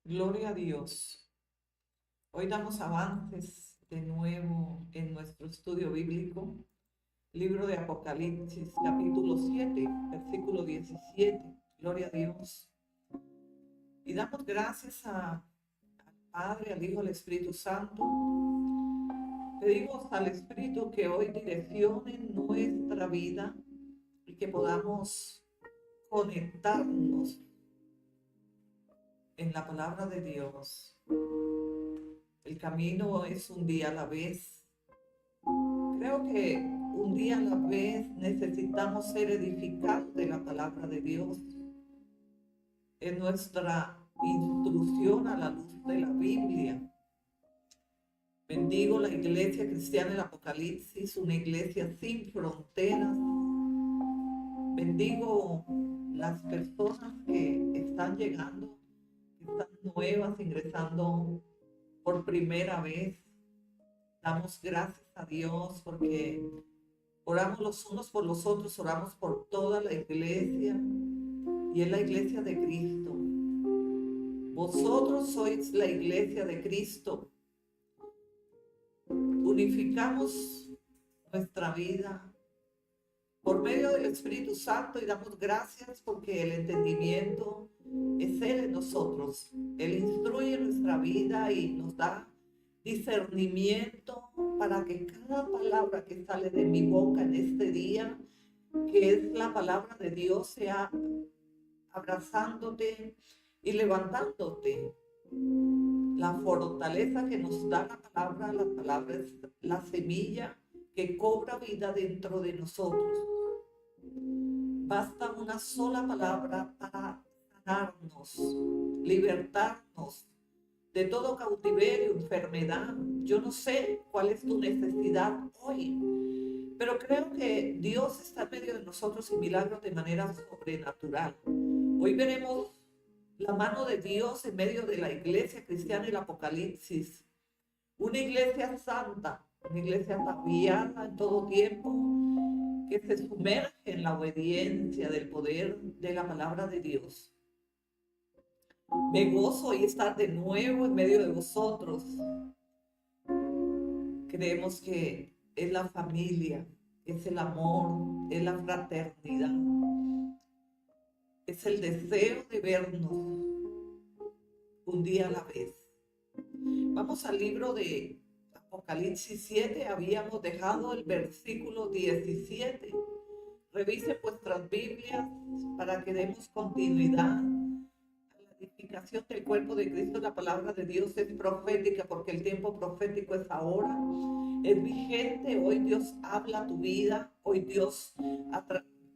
Gloria a Dios. Hoy damos avances de nuevo en nuestro estudio bíblico, libro de Apocalipsis, capítulo 7, versículo 17. Gloria a Dios. Y damos gracias al Padre, al Hijo, al Espíritu Santo. Pedimos al Espíritu que hoy direccione nuestra vida y que podamos conectarnos en la palabra de Dios. El camino es un día a la vez. Creo que un día a la vez necesitamos ser edificados de la palabra de Dios. En nuestra instrucción a la luz de la Biblia. Bendigo la iglesia cristiana del Apocalipsis, una iglesia sin fronteras. Bendigo las personas que están llegando, que están nuevas, ingresando por primera vez. Damos gracias a Dios porque oramos los unos por los otros, oramos por toda la iglesia y es la iglesia de Cristo. Vosotros sois la iglesia de Cristo. Unificamos nuestra vida por medio del Espíritu Santo y damos gracias porque el entendimiento es Él en nosotros. Él instruye nuestra vida y nos da discernimiento para que cada palabra que sale de mi boca en este día, que es la palabra de Dios, sea abrazándote y levantándote. La fortaleza que nos da la palabra es la semilla que cobra vida dentro de nosotros. Basta una sola palabra para sanarnos, libertarnos de todo cautiverio, enfermedad. Yo no sé cuál es tu necesidad hoy, pero creo que Dios está en medio de nosotros y milagros de manera sobrenatural. Hoy veremos la mano de Dios en medio de la iglesia cristiana del Apocalipsis. Una iglesia santa, una iglesia ataviada en todo tiempo, que se sumerge en la obediencia del poder de la palabra de Dios. Me gozo hoy estar de nuevo en medio de vosotros. Creemos que es la familia, es el amor, es la fraternidad, es el deseo de vernos un día a la vez. Vamos al libro de Apocalipsis 7, habíamos dejado el versículo 17. Revisen vuestras Biblias para que demos continuidad a la edificación del cuerpo de Cristo. La palabra de Dios es profética porque el tiempo profético es ahora. Es vigente. Hoy Dios habla a tu vida. Hoy Dios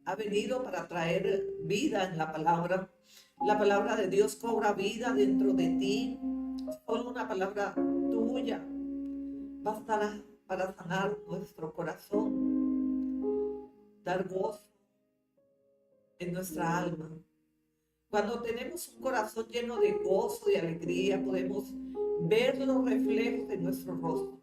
ha venido para traer vida en la palabra. La palabra de Dios cobra vida dentro de ti. Solo una palabra tuya bastará para sanar nuestro corazón, dar gozo en nuestra alma. Cuando tenemos un corazón lleno de gozo y alegría, podemos ver los reflejos de nuestro rostro.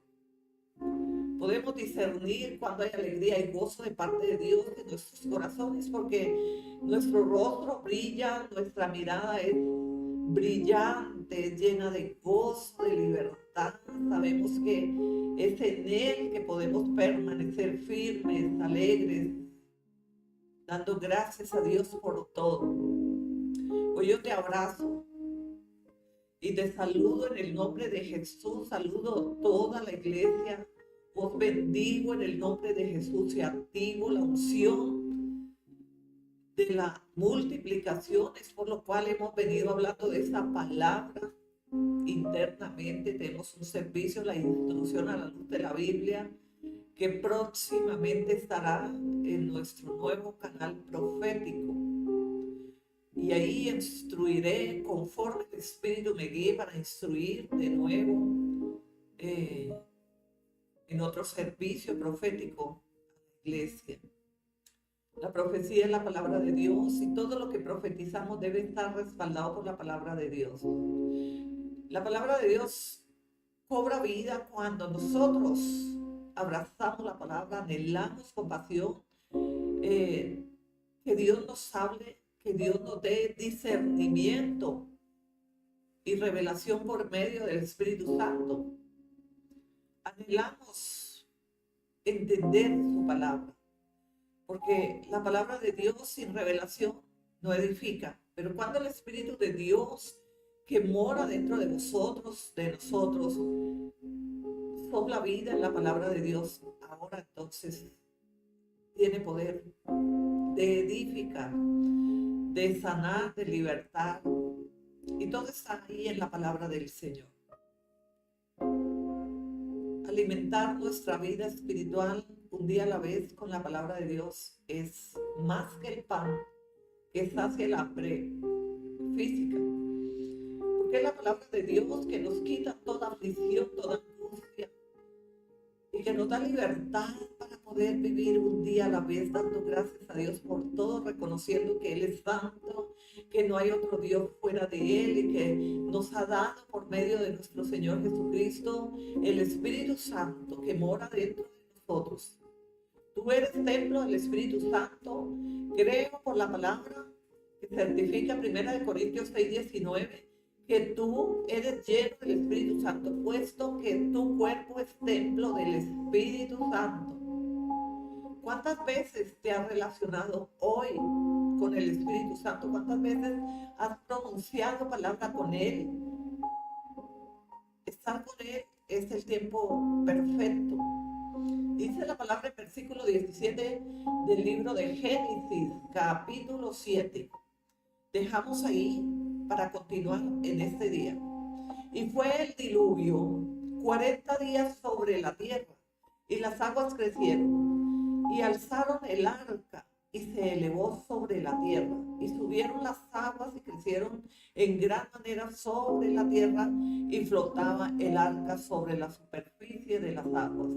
Podemos discernir cuando hay alegría y gozo de parte de Dios en nuestros corazones, porque nuestro rostro brilla, nuestra mirada es brillante, llena de gozo, de libertad. Sabemos que es en Él que podemos permanecer firmes, alegres, dando gracias a Dios por todo. Hoy yo te abrazo y te saludo en el nombre de Jesús, saludo a toda la iglesia, os bendigo en el nombre de Jesús y activo la unción de la multiplicación, es por lo cual hemos venido hablando de esa palabra internamente. Tenemos un servicio, la instrucción a la luz de la Biblia, que próximamente estará en nuestro nuevo canal profético. Y ahí instruiré conforme el Espíritu me guíe para instruir de nuevo en otro servicio profético a la iglesia. La profecía es la palabra de Dios y todo lo que profetizamos debe estar respaldado por la palabra de Dios. La palabra de Dios cobra vida cuando nosotros abrazamos la palabra, anhelamos con pasión que Dios nos hable, que Dios nos dé discernimiento y revelación por medio del Espíritu Santo. Anhelamos entender su palabra, porque la palabra de Dios sin revelación no edifica. Pero cuando el Espíritu de Dios que mora dentro de vosotros, de nosotros, sopla vida en la palabra de Dios, ahora entonces tiene poder de edificar, de sanar, de libertar. Y todo está ahí en la palabra del Señor. Alimentar nuestra vida espiritual un día a la vez con la palabra de Dios es más que el pan que sacia el hambre física. Porque es la palabra de Dios que nos quita toda aflicción, toda angustia, y que nos da libertad para poder vivir un día a la vez, dando gracias a Dios por todo, reconociendo que Él es santo, que no hay otro Dios fuera de Él, y que nos ha dado por medio de nuestro Señor Jesucristo el Espíritu Santo que mora dentro de nosotros. Tú eres templo del Espíritu Santo. Creo por la palabra que certifica 1 Corintios 6:19 que tú eres lleno del Espíritu Santo, puesto que tu cuerpo es templo del Espíritu Santo. ¿Cuántas veces te has relacionado hoy con el Espíritu Santo? ¿Cuántas veces has pronunciado palabra con Él? Estar con Él es el tiempo perfecto. Dice la palabra en versículo 17 del libro de Génesis, capítulo 7. Dejamos ahí para continuar en este día. Y fue el diluvio 40 días sobre la tierra, y las aguas crecieron, y alzaron el arca, y se elevó sobre la tierra, y subieron las aguas y crecieron en gran manera sobre la tierra, y flotaba el arca sobre la superficie de las aguas.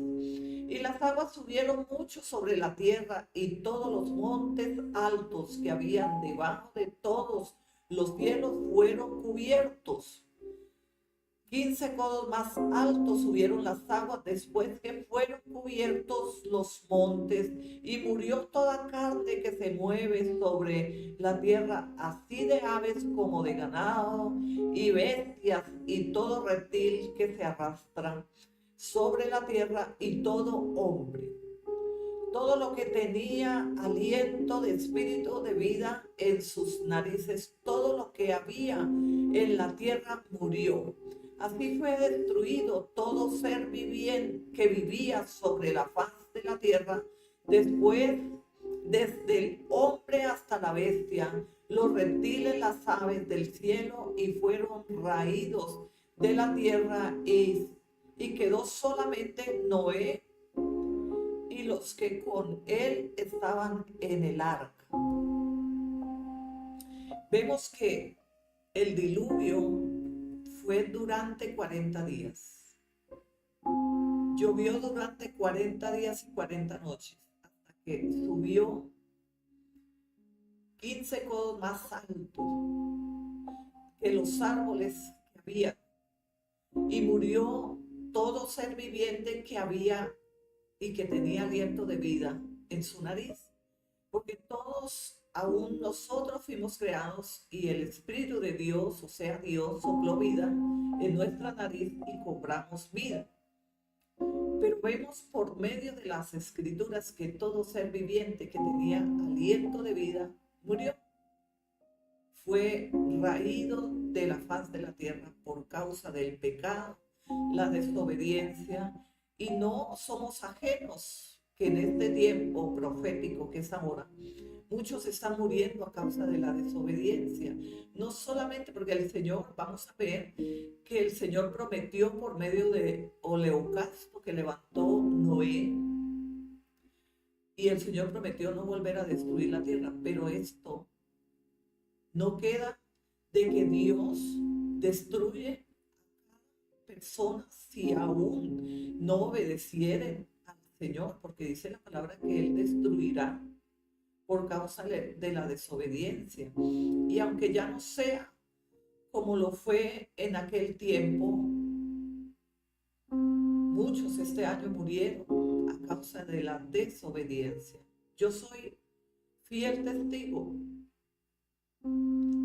Y las aguas subieron mucho sobre la tierra, y todos los montes altos que habían debajo de todos los cielos fueron cubiertos. 15 codos más altos subieron las aguas después que fueron cubiertos los montes, y murió toda carne que se mueve sobre la tierra, así de aves como de ganado, y bestias, y todo reptil que se arrastra sobre la tierra, y todo hombre. Todo lo que tenía aliento de espíritu de vida en sus narices, todo lo que había en la tierra murió. Así fue destruido todo ser viviente que vivía sobre la faz de la tierra. Después, desde el hombre hasta la bestia, los reptiles, las aves del cielo, y fueron raídos de la tierra, y quedó solamente Noé y los que con él estaban en el arca. Vemos que el diluvio fue durante 40 días. Llovió durante 40 días y 40 noches, hasta que subió 15 codos más altos que los árboles que había, y murió todo ser viviente que había y que tenía aliento de vida en su nariz, porque todos, aún nosotros, fuimos creados, y el Espíritu de Dios, o sea, Dios sopló vida en nuestra nariz y cobramos vida. Pero vemos por medio de las Escrituras que todo ser viviente que tenía aliento de vida murió. Fue raído de la faz de la tierra por causa del pecado, la desobediencia, y no somos ajenos que en este tiempo profético que es ahora, muchos están muriendo a causa de la desobediencia. No solamente porque el Señor, vamos a ver que el Señor prometió por medio de holocausto que levantó Noé, y el Señor prometió no volver a destruir la tierra, pero esto no queda de que Dios destruye personas si aún no obedecieren al Señor, porque dice la palabra que Él destruirá por causa de la desobediencia. Y aunque ya no sea como lo fue en aquel tiempo, muchos este año murieron a causa de la desobediencia. Yo soy fiel testigo,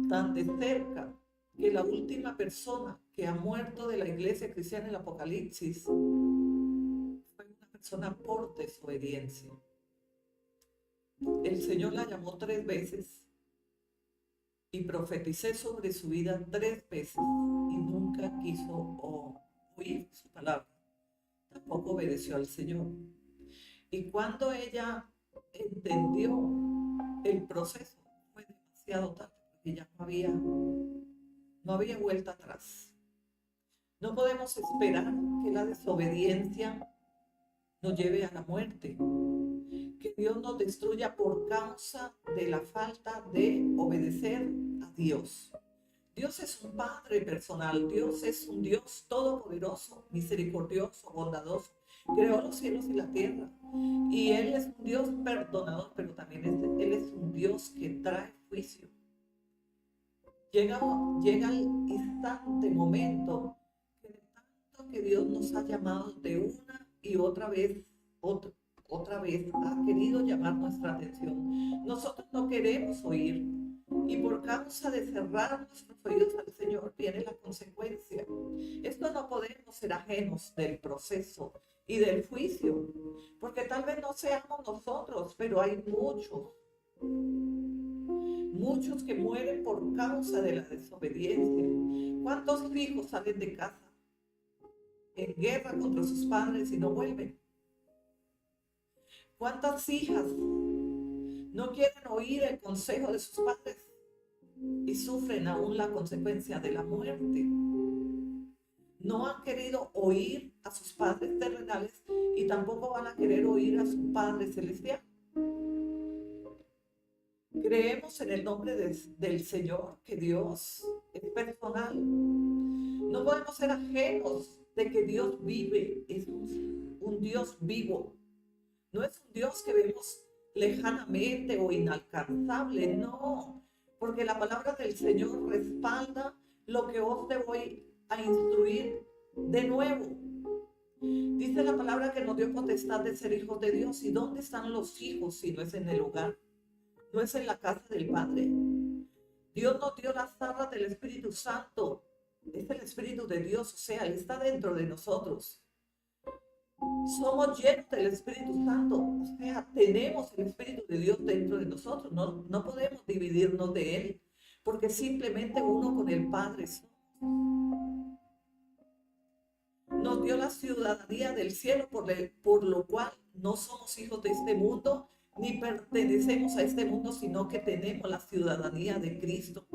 tan de cerca que la última persona que ha muerto de la iglesia cristiana en el Apocalipsis fue una persona por desobediencia. El Señor la llamó 3 veces y profeticé sobre su vida 3 veces y nunca quiso oír su palabra. Tampoco obedeció al Señor. Y cuando ella entendió el proceso, fue demasiado tarde, porque ya no había vuelta atrás. No podemos esperar que la desobediencia nos lleve a la muerte, que Dios nos destruya por causa de la falta de obedecer a Dios. Dios es un Padre personal, Dios es un Dios todopoderoso, misericordioso, bondadoso. Creó los cielos y la tierra. Y Él es un Dios perdonador, pero también Él es un Dios que trae juicio. Llega el instante, momento, que de tanto que Dios nos ha llamado de una y otra vez ha querido llamar nuestra atención. Nosotros no queremos oír. Y por causa de cerrar nuestros oídos al Señor viene la consecuencia. Esto no podemos ser ajenos del proceso y del juicio, porque tal vez no seamos nosotros, pero hay muchos que mueren por causa de la desobediencia. ¿Cuántos hijos salen de casa en guerra contra sus padres y no vuelven? ¿Cuántas hijas no quieren oír el consejo de sus padres y sufren aún la consecuencia de la muerte? No han querido oír a sus padres terrenales y tampoco van a querer oír a su Padre celestial. Creemos en el nombre del Señor, que Dios es personal. No podemos ser ajenos de que Dios vive, es un Dios vivo. No es un Dios que vemos lejanamente o inalcanzable, no, porque la palabra del Señor respalda lo que os te voy a instruir de nuevo. Dice la palabra que nos dio potestad de ser hijos de Dios. ¿Y dónde están los hijos si no es en el hogar? ¿No es en la casa del Padre? Dios nos dio las arras del Espíritu Santo. Es el Espíritu de Dios, o sea, Él está dentro de nosotros. Somos llenos del Espíritu Santo, o sea, tenemos el Espíritu de Dios dentro de nosotros. No podemos dividirnos de Él, porque simplemente uno con el Padre somos. Nos dio la ciudadanía del cielo, por lo cual no somos hijos de este mundo, ni pertenecemos a este mundo, sino que tenemos la ciudadanía de Cristo.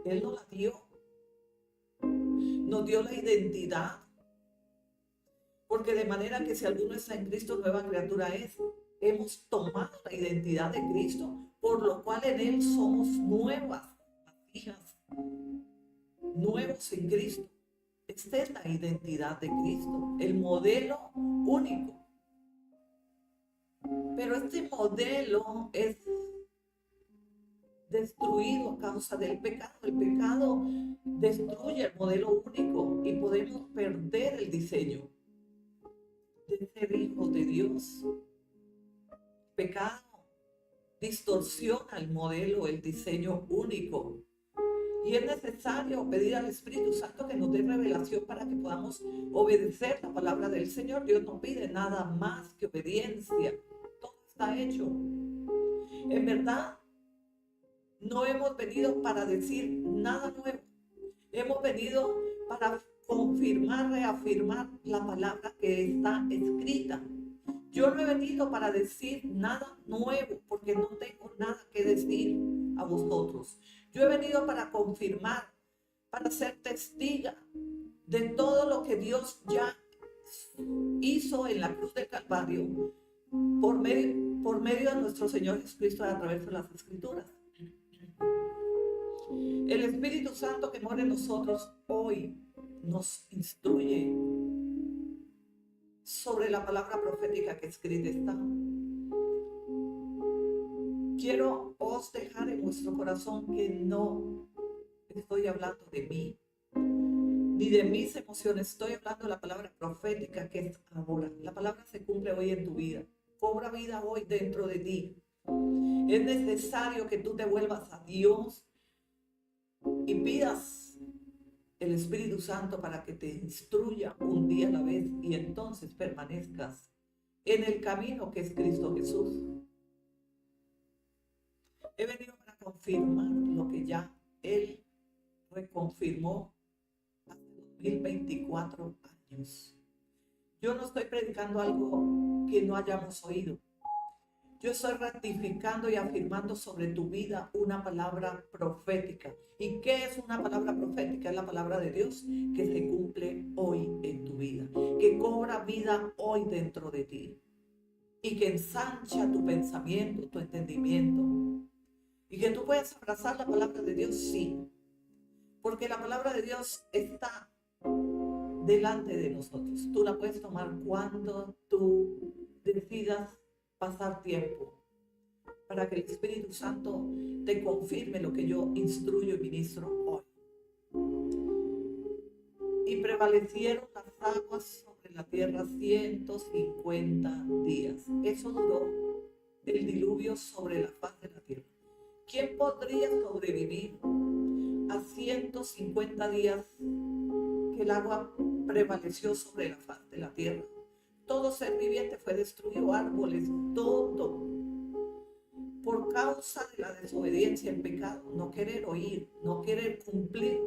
Él nos la dio. Nos dio la identidad. Porque de manera que si alguno está en Cristo, nueva criatura es. Hemos tomado la identidad de Cristo, por lo cual en Él somos nuevas hijas, nuevos en Cristo. Esta es la identidad de Cristo, el modelo único. Pero este modelo es destruido a causa del pecado. El pecado destruye el modelo único y podemos perder el diseño de ser hijos de Dios. Pecado distorsiona el modelo, el diseño único. Y es necesario pedir al Espíritu Santo que nos dé revelación para que podamos obedecer la palabra del Señor. Dios no pide nada más que obediencia. Todo está hecho. En verdad, no hemos venido para decir nada nuevo. Hemos venido para confirmar, reafirmar la palabra que está escrita. Yo no he venido para decir nada nuevo, porque no tengo nada que decir a vosotros. Yo he venido para confirmar, para ser testiga de todo lo que Dios ya hizo en la cruz del Calvario por medio de nuestro Señor Jesucristo a través de las Escrituras. El Espíritu Santo que mora en nosotros hoy nos instruye sobre la palabra profética que escrita está. Quiero os dejar en vuestro corazón que no estoy hablando de mí, ni de mis emociones. Estoy hablando de la palabra profética que es ahora. La palabra se cumple hoy en tu vida. Cobra vida hoy dentro de ti. Es necesario que tú te vuelvas a Dios y pidas el Espíritu Santo para que te instruya un día a la vez y entonces permanezcas en el camino que es Cristo Jesús. He venido para confirmar lo que ya Él reconfirmó hace 2024 años. Yo no estoy predicando algo que no hayamos oído. Yo estoy ratificando y afirmando sobre tu vida una palabra profética. ¿Y qué es una palabra profética? Es la palabra de Dios que se cumple hoy en tu vida, que cobra vida hoy dentro de ti y que ensancha tu pensamiento, tu entendimiento. Y que tú puedes abrazar la palabra de Dios, sí, porque la palabra de Dios está delante de nosotros. Tú la puedes tomar cuando tú decidas pasar tiempo para que el Espíritu Santo te confirme lo que yo instruyo y ministro hoy. Y prevalecieron las aguas sobre la tierra 150 días. Eso duró el diluvio sobre la faz de la tierra. ¿Quién podría sobrevivir a 150 días que el agua prevaleció sobre la faz de la tierra? Todo ser viviente fue destruido, árboles, todo, por causa de la desobediencia, el pecado, no querer oír, no querer cumplir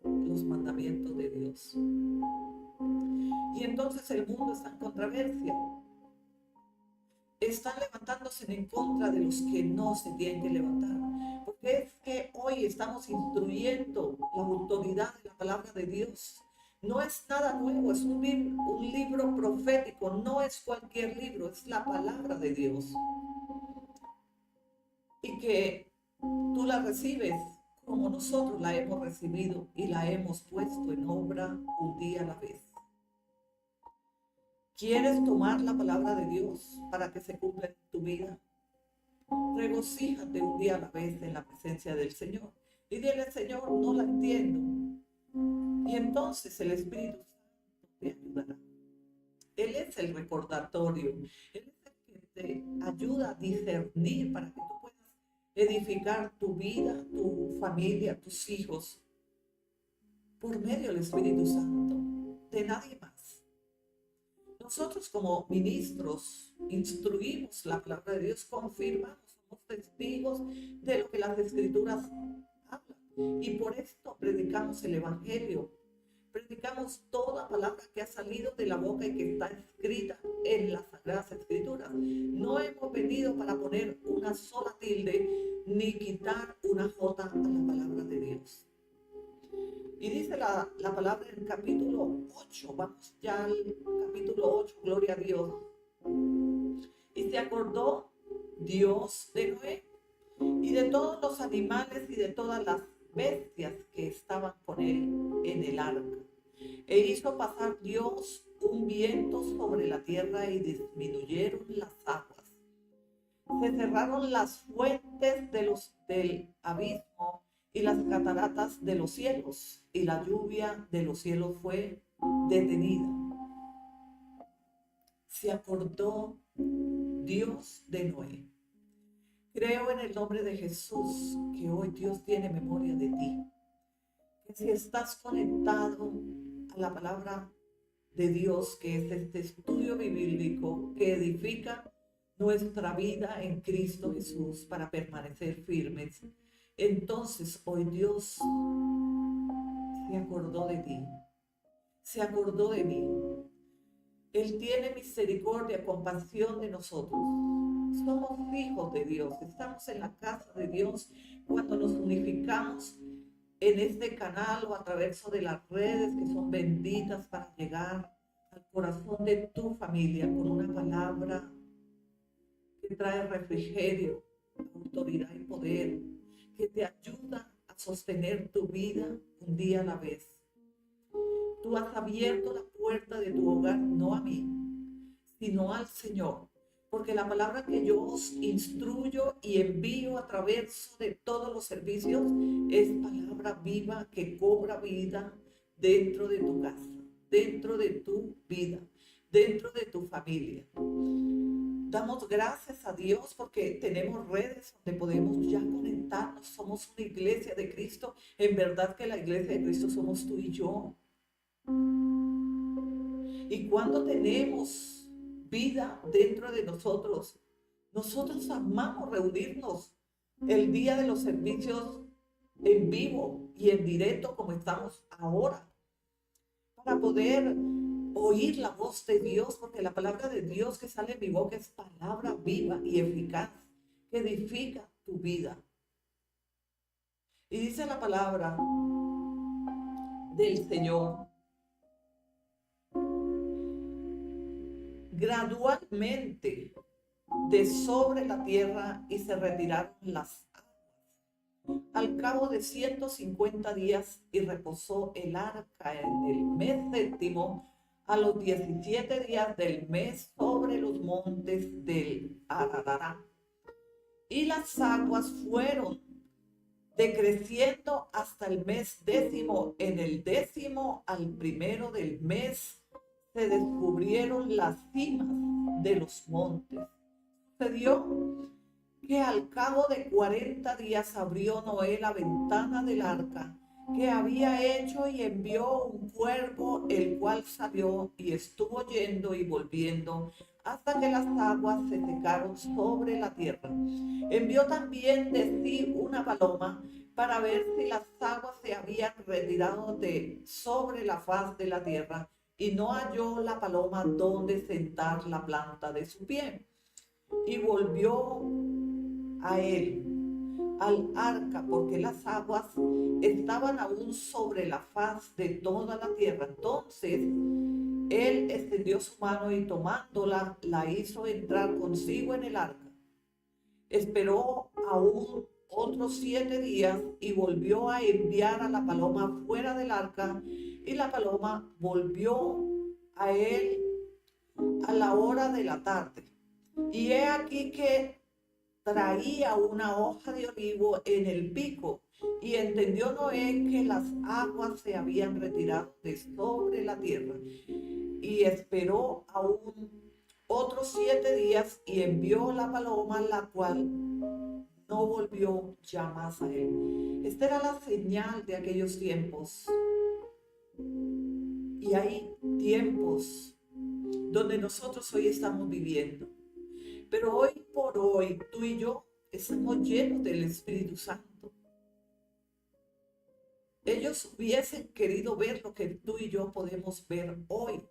los mandamientos de Dios. Y entonces el mundo está en controversia. Están levantándose en contra de los que no se tienen que levantar. Porque es que hoy estamos instruyendo la autoridad de la palabra de Dios. No es nada nuevo, es un libro profético, no es cualquier libro, es la palabra de Dios. Y que tú la recibes como nosotros la hemos recibido y la hemos puesto en obra un día a la vez. ¿Quieres tomar la palabra de Dios para que se cumpla en tu vida? Regocíjate un día a la vez en la presencia del Señor y dile: Señor, no la entiendo. Y entonces el Espíritu Santo te ayudará. Él es el recordatorio. Él es el que te ayuda a discernir para que tú puedas edificar tu vida, tu familia, tus hijos, por medio del Espíritu Santo, de nadie más. Nosotros como ministros instruimos la palabra de Dios, confirmamos, somos testigos de lo que las Escrituras hablan. Y por esto predicamos el Evangelio. Predicamos toda palabra que ha salido de la boca y que está escrita en las Sagradas Escrituras. No hemos venido para poner una sola tilde ni quitar una jota a la palabra de Dios. Y dice la palabra en el capítulo 8, vamos ya al capítulo 8, gloria a Dios. Y se acordó Dios de Noé y de todos los animales y de todas las bestias que estaban con él en el arca. E hizo pasar Dios un viento sobre la tierra y disminuyeron las aguas. Se cerraron las fuentes del abismo y las cataratas de los cielos, y la lluvia de los cielos fue detenida. Se acordó Dios de Noé. Creo en el nombre de Jesús que hoy Dios tiene memoria de ti. Que si estás conectado a la palabra de Dios, que es este estudio bíblico que edifica nuestra vida en Cristo Jesús para permanecer firmes, entonces hoy Dios se acordó de ti, se acordó de mí. Él tiene misericordia, compasión de nosotros. Somos hijos de Dios, estamos en la casa de Dios cuando nos unificamos en este canal o a través de las redes que son benditas para llegar al corazón de tu familia con una palabra que trae refrigerio, autoridad y poder, que te ayuda a sostener tu vida un día a la vez. Tú has abierto la puerta de tu hogar, no a mí, sino al Señor, porque la palabra que yo os instruyo y envío a través de todos los servicios es palabra viva que cobra vida dentro de tu casa, dentro de tu vida, dentro de tu familia. Damos gracias a Dios porque tenemos redes donde podemos ya conectar presentarnos, somos una iglesia de Cristo. En verdad que la iglesia de Cristo somos tú y yo. Y cuando tenemos vida dentro de nosotros, nosotros amamos reunirnos el día de los servicios en vivo y en directo como estamos ahora, para poder oír la voz de Dios, porque la palabra de Dios que sale de mi boca es palabra viva y eficaz, que edifica tu vida. Y dice la palabra del Señor: gradualmente de sobre la tierra y se retiraron las aguas. Al cabo de 150 días y reposó el arca en el mes séptimo, a los 17 días del mes, sobre los montes del Ararat. Y las aguas fueron decreciendo hasta el mes décimo. En el décimo al primero del mes se descubrieron las cimas de los montes. Sucedió que al cabo de 40 días abrió Noé la ventana del arca que había hecho y envió un cuervo, el cual salió y estuvo yendo y volviendo hasta que las aguas se secaron sobre la tierra. Envió también de sí una paloma para ver si las aguas se habían retirado de sobre la faz de la tierra, y no halló la paloma donde sentar la planta de su pie. Y volvió a él, al arca, porque las aguas estaban aún sobre la faz de toda la tierra. Entonces él extendió su mano y tomándola, la hizo entrar consigo en el arca. Esperó aún otros 7 días y volvió a enviar a la paloma fuera del arca, y la paloma volvió a él a la hora de la tarde. Y he aquí que traía una hoja de olivo en el pico, y entendió Noé que las aguas se habían retirado de sobre la tierra. Y esperó aún otros 7 días y envió la paloma, la cual no volvió ya más a él. Esta era la señal de aquellos tiempos. Y hay tiempos donde nosotros hoy estamos viviendo. Pero hoy por hoy, tú y yo estamos llenos del Espíritu Santo. Ellos hubiesen querido ver lo que tú y yo podemos ver hoy,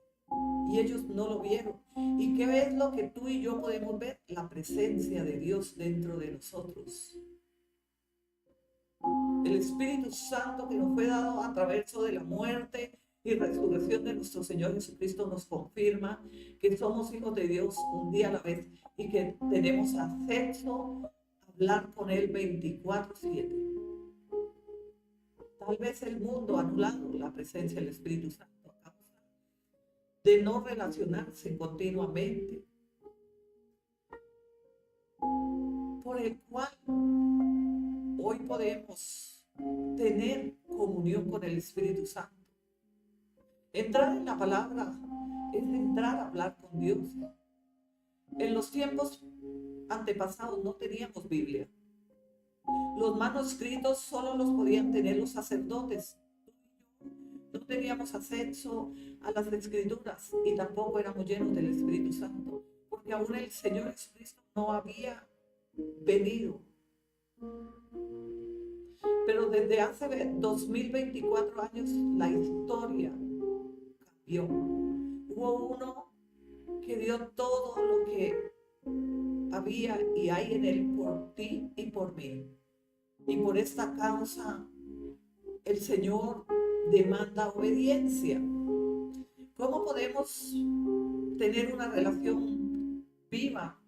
y ellos no lo vieron. ¿Y qué es lo que tú y yo podemos ver? La presencia de Dios dentro de nosotros. El Espíritu Santo que nos fue dado a través de la muerte y resurrección de nuestro Señor Jesucristo nos confirma que somos hijos de Dios un día a la vez y que tenemos acceso a hablar con Él 24/7. Tal vez el mundo ha anulado la presencia del Espíritu Santo a causa de no relacionarse continuamente, por el cual hoy podemos tener comunión con el Espíritu Santo. Entrar en la palabra es entrar a hablar con Dios. En los tiempos antepasados no teníamos Biblia. Los manuscritos solo los podían tener los sacerdotes. No teníamos acceso a las escrituras y tampoco éramos llenos del Espíritu Santo, porque aún el Señor Jesucristo no había venido. Pero desde hace 2024 años la historia cambió. Hubo uno que dio todo lo que había y hay en él por ti y por mí. Y por esta causa el Señor demanda obediencia. ¿Cómo podemos tener una relación viva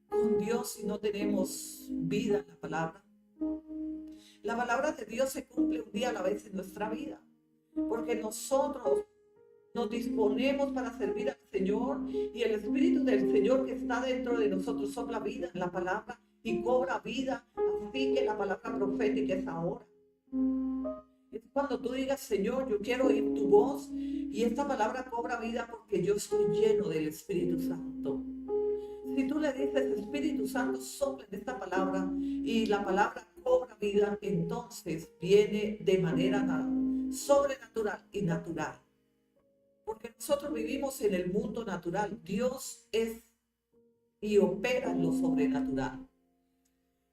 con Dios si no tenemos vida en la palabra? La palabra de Dios se cumple un día a la vez en nuestra vida, porque nosotros nos disponemos para servir al Señor, y el Espíritu del Señor que está dentro de nosotros sopla vida en la palabra y cobra vida. Así que la palabra profética es ahora. Es cuando tú digas: Señor, yo quiero oír tu voz, y esta palabra cobra vida porque yo estoy lleno del Espíritu Santo. Si tú le dices: Espíritu Santo, sopla en esta palabra, y y la palabra cobra vida, entonces viene de manera sobrenatural y natural. Porque nosotros vivimos en el mundo natural. Dios es y opera en lo sobrenatural.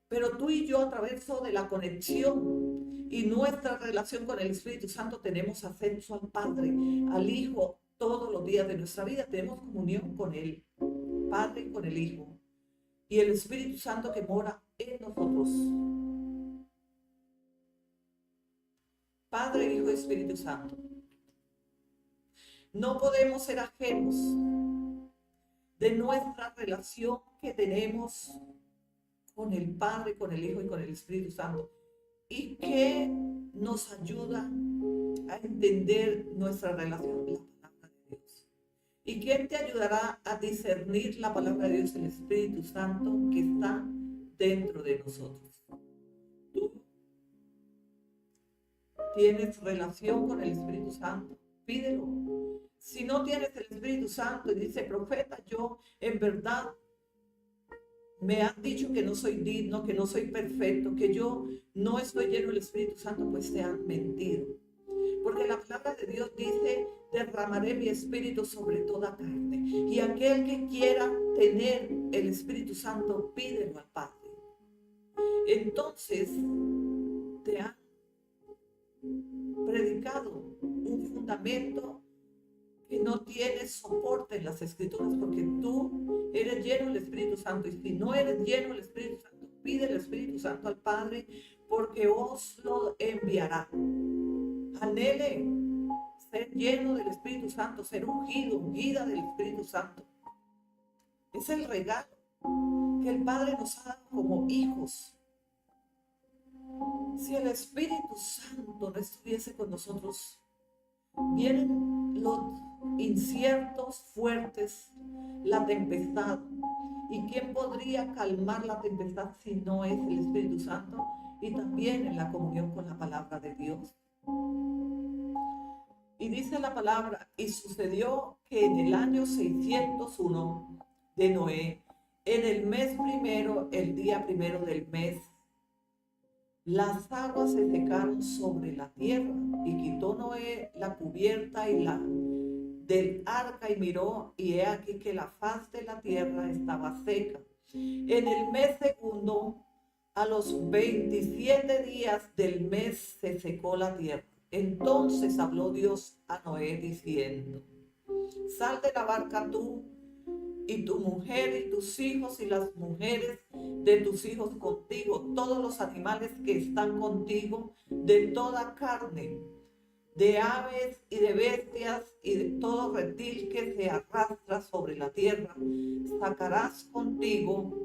Pero tú y yo, a través de la conexión y nuestra relación con el Espíritu Santo, tenemos acceso al Padre, al Hijo, todos los días de nuestra vida. Tenemos comunión con el Padre y con el Hijo. Y el Espíritu Santo que mora en nosotros. Padre, Hijo y Espíritu Santo. No podemos ser ajenos de nuestra relación que tenemos con el Padre, con el Hijo y con el Espíritu Santo, y que nos ayuda a entender nuestra relación con la palabra de Dios. ¿Y quién te ayudará a discernir la palabra de Dios? El Espíritu Santo que está dentro de nosotros. Tú tienes relación con el Espíritu Santo, pídelo. Si no tienes el Espíritu Santo y dice, profeta, yo en verdad me han dicho que no soy digno, que no soy perfecto, que yo no estoy lleno del Espíritu Santo, pues te han mentido. Porque la palabra de Dios dice, derramaré mi espíritu sobre toda carne. Y aquel que quiera tener el Espíritu Santo, pídelo al Padre. Entonces, te han predicado un fundamento que no tiene soporte en las Escrituras, porque tú eres lleno del Espíritu Santo, y si no eres lleno del Espíritu Santo, pide el Espíritu Santo al Padre, porque os lo enviará. Anhele ser lleno del Espíritu Santo, ser ungido, ungida del Espíritu Santo. Es el regalo que el Padre nos ha dado como hijos. Si el Espíritu Santo no estuviese con nosotros, vienen los inciertos, fuertes, la tempestad. ¿Y quién podría calmar la tempestad si no es el Espíritu Santo? Y también en la comunión con la palabra de Dios. Y dice la palabra, y sucedió que en el año 601 de Noé, en el mes primero, el día primero del mes, las aguas se secaron sobre la tierra, y quitó Noé la cubierta y del arca, y miró, y he aquí que la faz de la tierra estaba seca. En el mes segundo, a los 27 días del mes, se secó la tierra. Entonces habló Dios a Noé diciendo, sal de la barca tú y tu mujer y tus hijos y las mujeres de tus hijos contigo, todos los animales que están contigo, de toda carne, de aves y de bestias y de todo reptil que se arrastra sobre la tierra, sacarás contigo,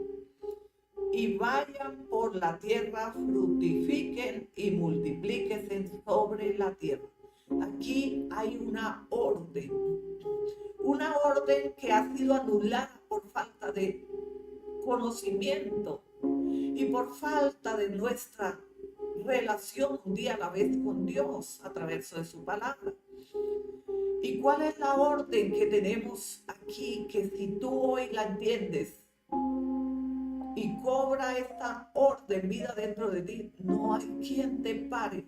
y vayan por la tierra, fructifiquen y multiplíquense sobre la tierra. Aquí hay una orden que ha sido anulada por falta de conocimiento y por falta de nuestra relación un día a la vez con Dios a través de su palabra. ¿Y cuál es la orden que tenemos aquí? Que si tú hoy la entiendes y cobra esta orden vida dentro de ti, no hay quien te pare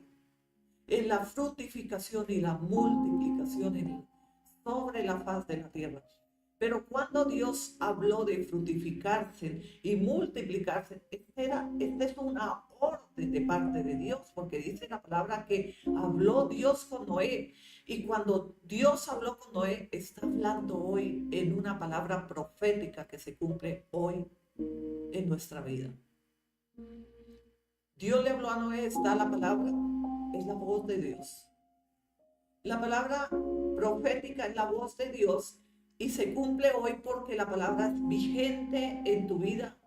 en la fructificación y la multiplicación sobre la faz de la tierra. Pero cuando Dios habló de fructificarse y multiplicarse, esta es una orden de parte de Dios, porque dice la palabra que habló Dios con Noé. Y cuando Dios habló con Noé, está hablando hoy en una palabra profética que se cumple hoy en nuestra vida. Dios le habló a Noé, está la palabra, es la voz de Dios. La palabra profética es la voz de Dios y se cumple hoy porque la palabra es vigente en tu vida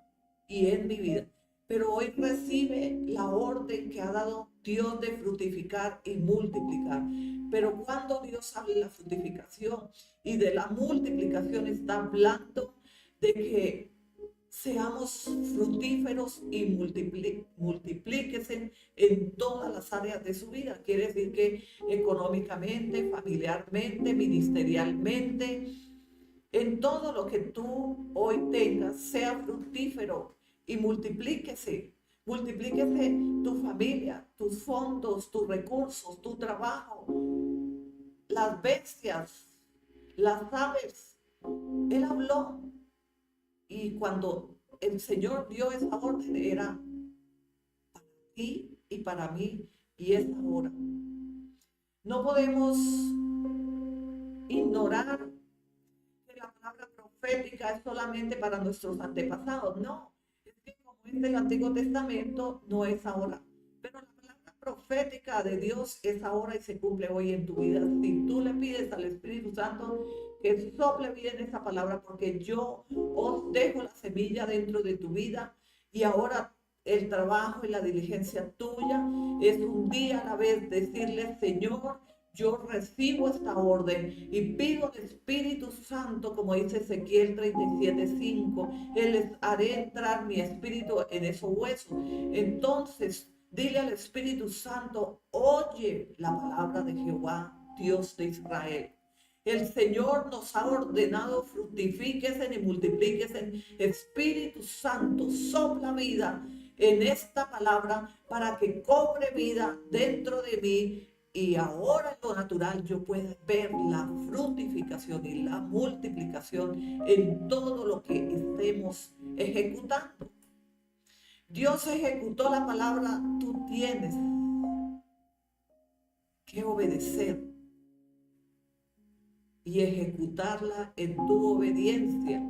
y en mi vida. Pero hoy recibe la orden que ha dado Dios de fructificar y multiplicar. Pero cuando Dios habla de la fructificación y de la multiplicación, está hablando de que seamos fructíferos y multiplíquense en todas las áreas de su vida. Quiere decir que económicamente, familiarmente, ministerialmente, en todo lo que tú hoy tengas, sea fructífero y multiplíquese. multiplíquese tu familia, tus fondos, tus recursos, tu trabajo, las bestias, las aves. Él habló y cuando el Señor dio esa orden era para ti y para mí y es ahora. No podemos ignorar que la palabra profética es solamente para nuestros antepasados. No, es que como es del Antiguo Testamento, no es ahora. Pero la palabra profética de Dios es ahora y se cumple hoy en tu vida. Si tú le pides al Espíritu Santo que sople bien esa palabra, porque yo os dejo la semilla dentro de tu vida y ahora el trabajo y la diligencia tuya es un día a la vez decirle: Señor, yo recibo esta orden y pido al Espíritu Santo, como dice Ezequiel 37:5, Él les haré entrar mi espíritu en esos huesos. Entonces, dile al Espíritu Santo: oye la palabra de Jehová, Dios de Israel. El Señor nos ha ordenado: fructifíquese y multiplíquese. Espíritu Santo, sopla vida en esta palabra para que cobre vida dentro de mí y ahora en lo natural yo pueda ver la fructificación y la multiplicación en todo lo que estemos ejecutando. Dios ejecutó la palabra, tú tienes que obedecer y ejecutarla en tu obediencia,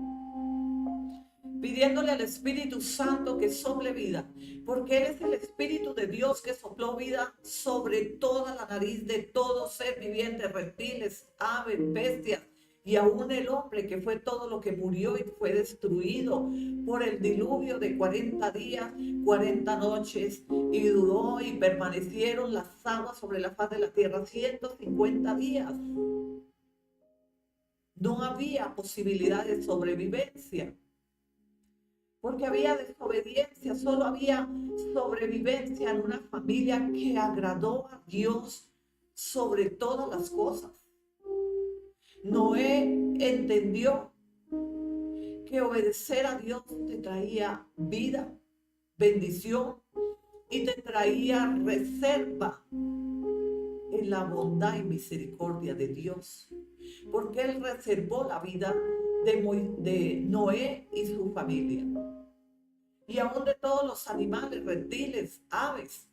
pidiéndole al Espíritu Santo que sople vida, porque Él es el Espíritu de Dios que sopló vida sobre toda la nariz de todo ser viviente, reptiles, aves, bestias, y aún el hombre, que fue todo lo que murió y fue destruido por el diluvio de 40 días, 40 noches, y duró y permanecieron las aguas sobre la faz de la tierra 150 días. No había posibilidad de sobrevivencia, porque había desobediencia. Solo había sobrevivencia en una familia que agradó a Dios sobre todas las cosas. Noé entendió que obedecer a Dios te traía vida, bendición y te traía reserva en la bondad y misericordia de Dios, porque Él reservó la vida de Noé y su familia, y aún de todos los animales, reptiles, aves,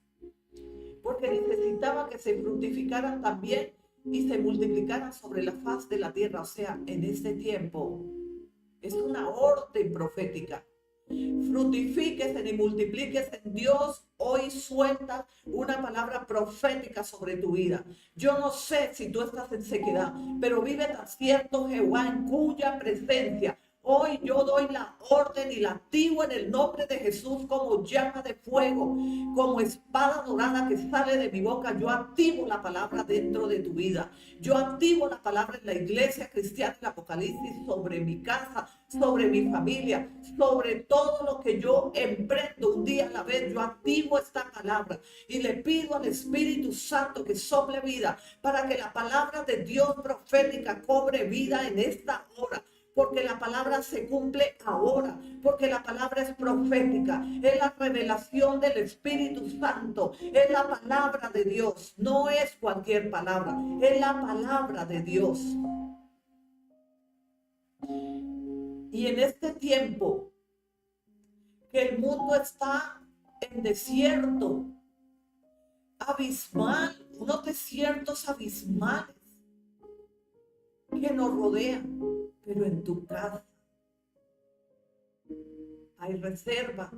porque necesitaba que se fructificaran también y se multiplicaran sobre la faz de la tierra. O sea, en este tiempo es una orden profética. Fructifíquese y multiplíquese. Dios hoy suelta una palabra profética sobre tu vida. Yo no sé si tú estás en sequedad, pero vive tan cierto Jehová, en cuya presencia hoy yo doy la orden y la activo en el nombre de Jesús como llama de fuego, como espada dorada que sale de mi boca. Yo activo la palabra dentro de tu vida. Yo activo la palabra en la iglesia cristiana, el Apocalipsis, sobre mi casa, sobre mi familia, sobre todo lo que yo emprendo un día a la vez. Yo activo esta palabra y le pido al Espíritu Santo que sople vida para que la palabra de Dios profética cobre vida en esta hora. Porque la palabra se cumple ahora, porque la palabra es profética, es la revelación del Espíritu Santo, es la palabra de Dios, no es cualquier palabra, es la palabra de Dios. Y en este tiempo que el mundo está en desierto abismal, unos desiertos abismales que nos rodean, pero en tu casa hay reserva,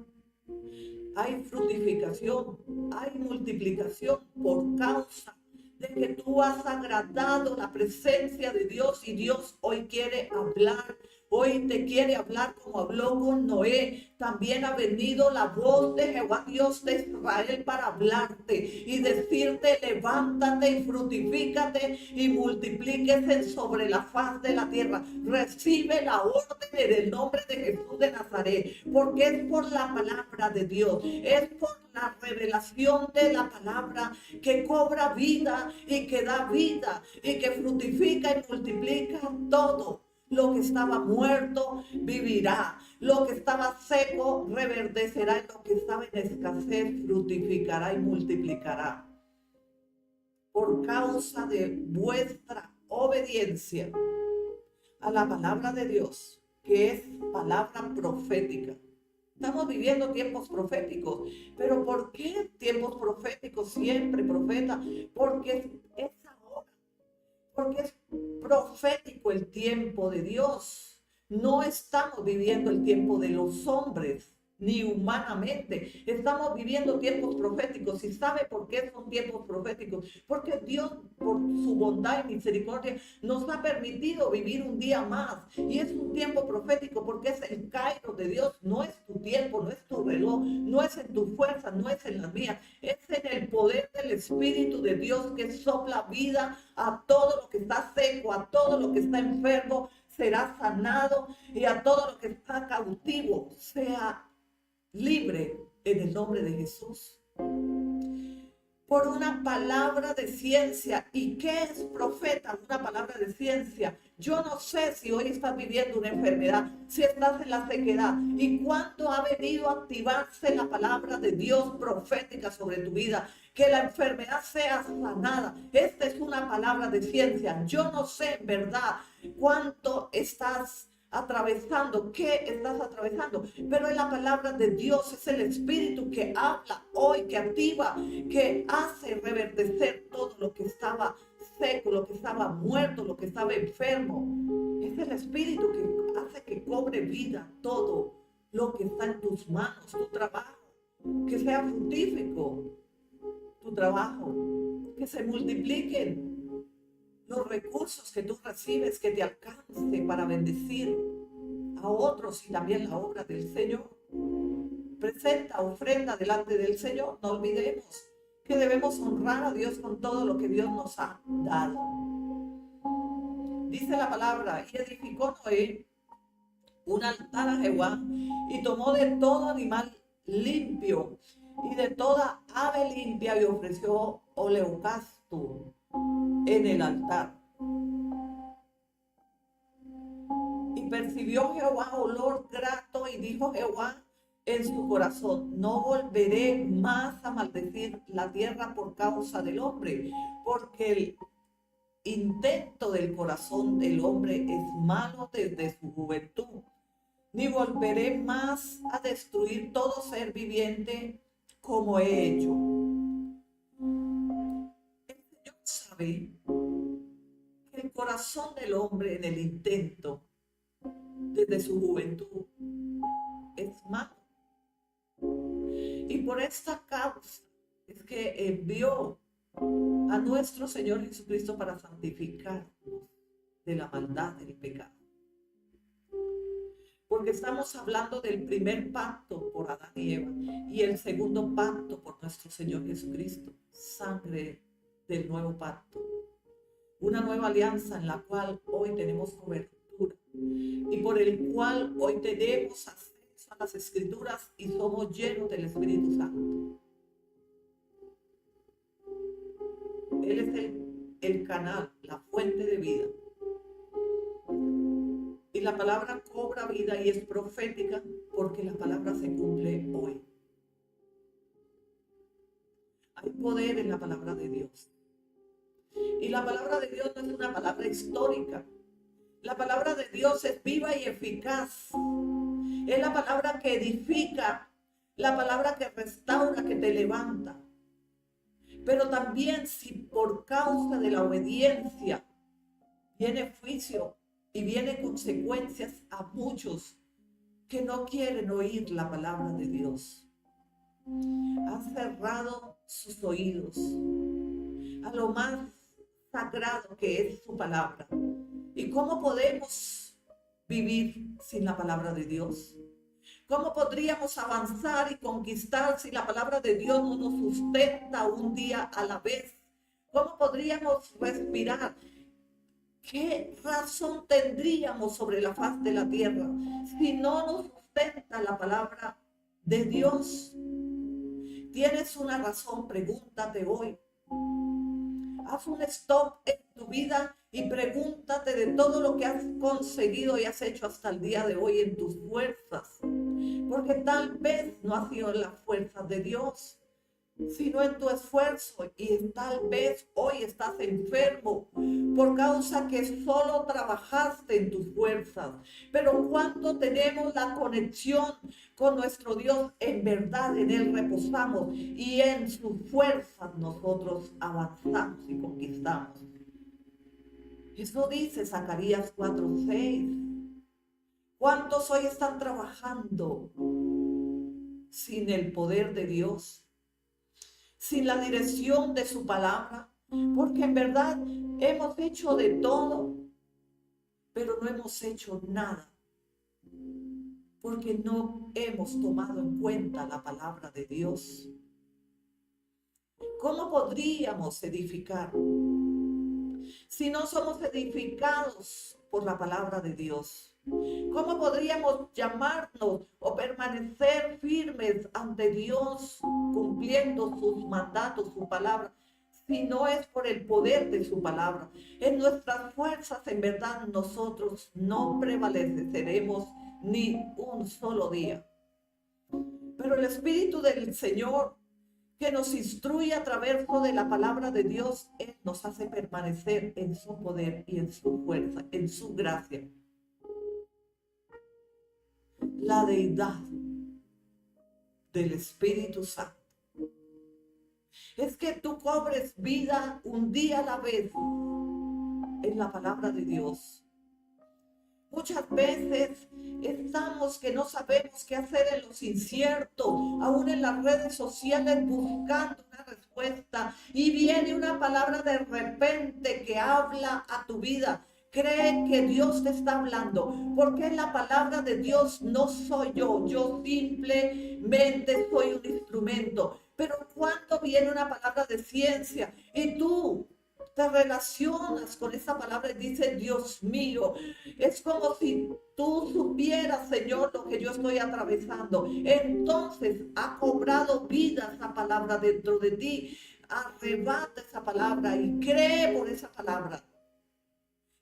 hay fructificación, hay multiplicación por causa de que tú has agradado la presencia de Dios, y Dios hoy quiere hablar. Hoy te quiere hablar como habló con Noé. También ha venido la voz de Jehová, Dios de Israel, para hablarte y decirte: levántate y fructifícate y multiplíquese sobre la faz de la tierra. Recibe la orden en el nombre de Jesús de Nazaret, porque es por la palabra de Dios, es por la revelación de la palabra que cobra vida y que da vida y que fructifica y multiplica todo. Lo que estaba muerto vivirá. Lo que estaba seco reverdecerá y lo que estaba en escasez fructificará y multiplicará. Por causa de vuestra obediencia a la palabra de Dios, que es palabra profética. Estamos viviendo tiempos proféticos, pero ¿por qué tiempos proféticos siempre, profeta? Porque es ahora, porque es profético el tiempo de Dios. No estamos viviendo el tiempo de los hombres, ni humanamente. Estamos viviendo tiempos proféticos. ¿Y sabe por qué son tiempos proféticos? Porque Dios, por su bondad y misericordia, nos ha permitido vivir un día más. Y es un tiempo profético porque es el kairos de Dios. No es tu tiempo, no es tu reloj, no es en tu fuerza, no es en la mía. Es en el poder del Espíritu de Dios que sopla vida a todo lo que está seco, a todo lo que está enfermo, será sanado, y a todo lo que está cautivo sea libre en el nombre de Jesús. Por una palabra de ciencia. ¿Y qué es profeta? Una palabra de ciencia. Yo no sé si hoy estás viviendo una enfermedad, si estás en la sequedad y cuándo ha venido a activarse la palabra de Dios profética sobre tu vida. Que la enfermedad sea sanada. Esta es una palabra de ciencia. Yo no sé en verdad cuánto estás atravesando, qué estás atravesando, pero es la palabra de Dios, es el Espíritu que habla hoy, que activa, que hace reverdecer todo lo que estaba seco, lo que estaba muerto, lo que estaba enfermo. Es el Espíritu que hace que cobre vida todo lo que está en tus manos, tu trabajo, que sea fructífero tu trabajo, que se multipliquen los recursos que tú recibes, que te alcance para bendecir a otros y también la obra del Señor. Presenta ofrenda delante del Señor. No olvidemos que debemos honrar a Dios con todo lo que Dios nos ha dado. Dice la palabra, y edificó Noé un altar a Jehová y tomó de todo animal limpio y de toda ave limpia y ofreció holocausto en el altar. Y percibió Jehová olor grato y dijo Jehová en su corazón, no volveré más a maldecir la tierra por causa del hombre, porque el intento del corazón del hombre es malo desde su juventud, ni volveré más a destruir todo ser viviente como he hecho. El Señor sabe que el corazón del hombre en el intento desde su juventud es malo. Y por esta causa es que envió a nuestro Señor Jesucristo para santificarnos de la maldad del pecado. Porque estamos hablando del primer pacto por Adán y Eva y el segundo pacto por nuestro Señor Jesucristo, sangre del nuevo pacto. Una nueva alianza en la cual hoy tenemos cobertura y por el cual hoy tenemos acceso a las Escrituras y somos llenos del Espíritu Santo. Él es el canal, la fuente de vida. Y la palabra cobra vida y es profética porque la palabra se cumple hoy. Hay poder en la palabra de Dios. Y la palabra de Dios no es una palabra histórica. La palabra de Dios es viva y eficaz. Es la palabra que edifica, la palabra que restaura, que te levanta. Pero también si por causa de la obediencia viene juicio y viene consecuencias a muchos que no quieren oír la palabra de Dios. Han cerrado sus oídos a lo más sagrado que es su palabra. ¿Y cómo podemos vivir sin la palabra de Dios? ¿Cómo podríamos avanzar y conquistar si la palabra de Dios no nos sustenta un día a la vez? ¿Cómo podríamos respirar? ¿Qué razón tendríamos sobre la faz de la tierra si no nos sustenta la palabra de Dios? ¿Tienes una razón? Pregúntate hoy. Haz un stop en tu vida y pregúntate de todo lo que has conseguido y has hecho hasta el día de hoy en tus fuerzas. Porque tal vez no ha sido en las fuerzas de Dios, sino en tu esfuerzo, y tal vez hoy estás enfermo por causa que solo trabajaste en tus fuerzas. Pero cuando tenemos la conexión con nuestro Dios, en verdad en Él reposamos y en sus fuerzas nosotros avanzamos y conquistamos. Eso dice Zacarías 4:6. ¿Cuántos hoy están trabajando sin el poder de Dios? Sin la dirección de su palabra, porque en verdad hemos hecho de todo, pero no hemos hecho nada, porque no hemos tomado en cuenta la palabra de Dios. ¿Cómo podríamos edificar si no somos edificados por la palabra de Dios? ¿Cómo podríamos llamarnos o permanecer firmes ante Dios cumpliendo sus mandatos, su palabra, si no es por el poder de su palabra? En nuestras fuerzas, en verdad, nosotros no prevaleceremos ni un solo día. Pero el Espíritu del Señor, que nos instruye a través de la palabra de Dios, Él nos hace permanecer en su poder y en su fuerza, en su gracia. La deidad del Espíritu Santo es que tú cobres vida un día a la vez en la palabra de Dios. Muchas veces estamos que no sabemos qué hacer en los inciertos, aún en las redes sociales buscando una respuesta, y viene una palabra de repente que habla a tu vida. Cree que Dios te está hablando, porque la palabra de Dios no soy yo simplemente soy un instrumento. Pero cuando viene una palabra de ciencia y tú te relacionas con esa palabra y dices, Dios mío, es como si tú supieras, Señor, lo que yo estoy atravesando. Entonces ha cobrado vida esa palabra dentro de ti. Arrebata esa palabra y cree por esa palabra.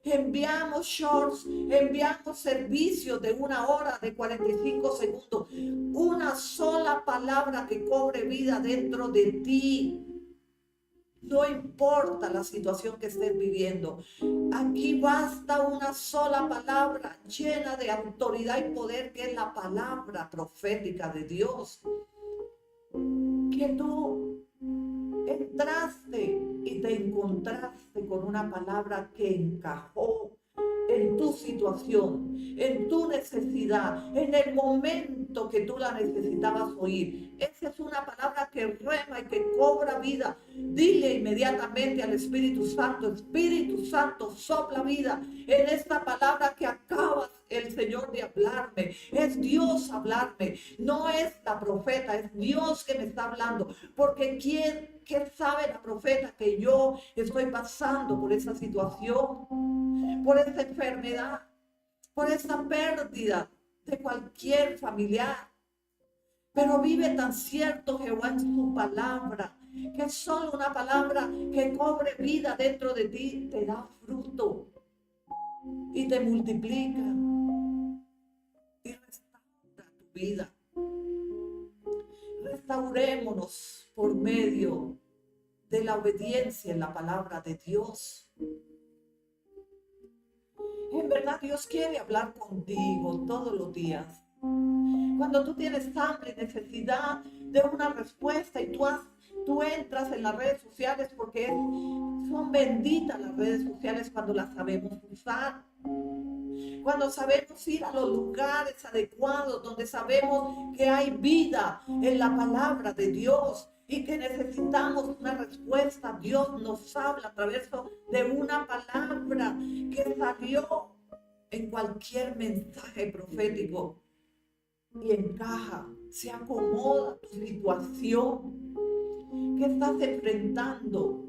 Enviamos shorts, enviamos servicios de 1 hora, de 45 segundos. Una sola palabra que cobre vida dentro de ti. No importa la situación que estés viviendo. Aquí basta una sola palabra llena de autoridad y poder, que es la palabra profética de Dios. Que tú entraste y te encontraste con una palabra que encajó en tu situación, en tu necesidad, en el momento que tú la necesitabas oír. Esa es una palabra que rema y que cobra vida. Dile inmediatamente al Espíritu Santo, sopla vida en esta palabra que acabas el Señor de hablarme. Es Dios hablarme, no es la profeta, es Dios que me está hablando. Porque ¿qué sabe la profeta? Que yo estoy pasando por esa situación, por esta enfermedad, por esta pérdida de cualquier familiar. Pero vive tan cierto Jehová en su palabra, que solo una palabra que cobre vida dentro de ti te da fruto y te multiplica y restaura tu vida. Restaurémonos por medio de la obediencia en la palabra de Dios. En verdad Dios quiere hablar contigo todos los días. Cuando tú tienes hambre y necesidad de una respuesta y tú entras en las redes sociales, porque son benditas las redes sociales cuando las sabemos usar. Cuando sabemos ir a los lugares adecuados, donde sabemos que hay vida en la palabra de Dios y que necesitamos una respuesta. Dios nos habla a través de una palabra que salió en cualquier mensaje profético y encaja, se acomoda a tu situación que estás enfrentando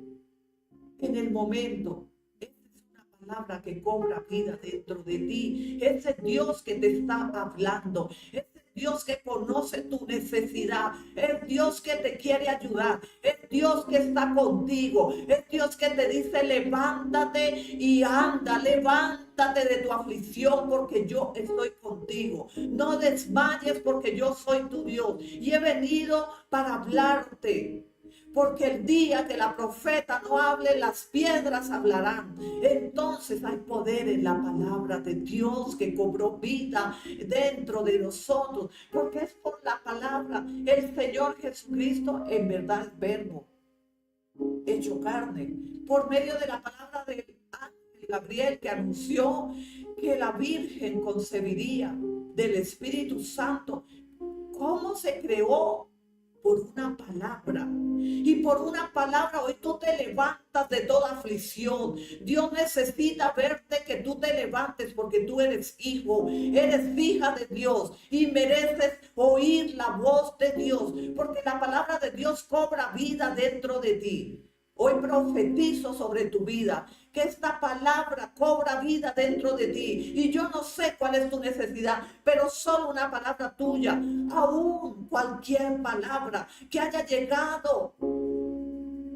en el momento. Esta es una palabra que cobra vida dentro de ti. Ese Dios que te está hablando, ese Dios que conoce tu necesidad, es Dios que te quiere ayudar, es Es Dios que está contigo. Es Dios que te dice, levántate y anda, levántate de tu aflicción porque yo estoy contigo. No desmayes porque yo soy tu Dios. Y he venido para hablarte. Porque el día que la profeta no hable, las piedras hablarán. Entonces hay poder en la palabra de Dios que cobró vida dentro de nosotros. Porque es por la palabra. El Señor Jesucristo en verdad es verbo hecho carne. Por medio de la palabra del ángel Gabriel que anunció que la Virgen concebiría del Espíritu Santo. ¿Cómo se creó? Por una palabra. Y por una palabra hoy tú te levantas de toda aflicción. Dios necesita verte que tú te levantes porque tú eres hijo, eres hija de Dios y mereces oír la voz de Dios porque la palabra de Dios cobra vida dentro de ti. Hoy profetizo sobre tu vida que esta palabra cobra vida dentro de ti. Y yo no sé cuál es tu necesidad, pero solo una palabra tuya, aún cualquier palabra que haya llegado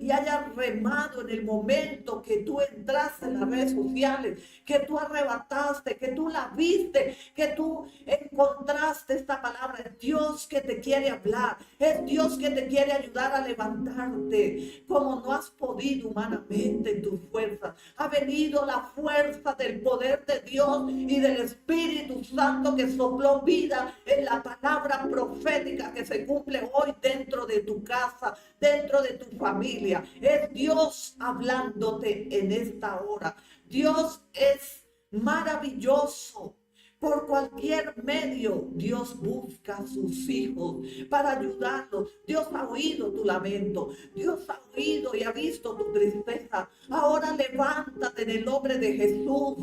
y haya remado en el momento que tú entraste en las redes sociales, que tú arrebataste, que tú la viste, que tú encontraste esta palabra. Es Dios que te quiere hablar, es Dios que te quiere ayudar a levantarte como no has podido humanamente en tus fuerzas. Ha venido la fuerza del poder de Dios y del Espíritu Santo que sopló vida en la palabra profética que se cumple hoy dentro de tu casa, dentro de tu familia. Es Dios hablándote en esta hora. Dios es maravilloso. Por cualquier medio, Dios busca a sus hijos para ayudarlos. Dios ha oído tu lamento. Dios ha oído y ha visto tu tristeza. Ahora levántate en el nombre de Jesús.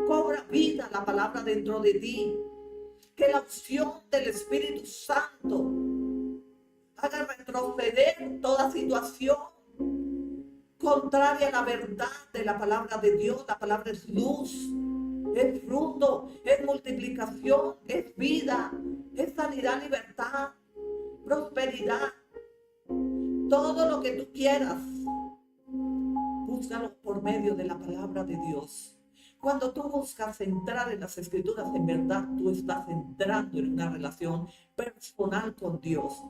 Cobra vida la palabra dentro de ti. Que la unción del Espíritu Santo haga retroceder toda situación contraria a la verdad de la palabra de Dios. La palabra es luz, es fruto, es multiplicación, es vida, es sanidad, libertad, prosperidad. Todo lo que tú quieras, búscalo por medio de la palabra de Dios. Cuando tú buscas entrar en las Escrituras, en verdad tú estás entrando en una relación personal con Dios.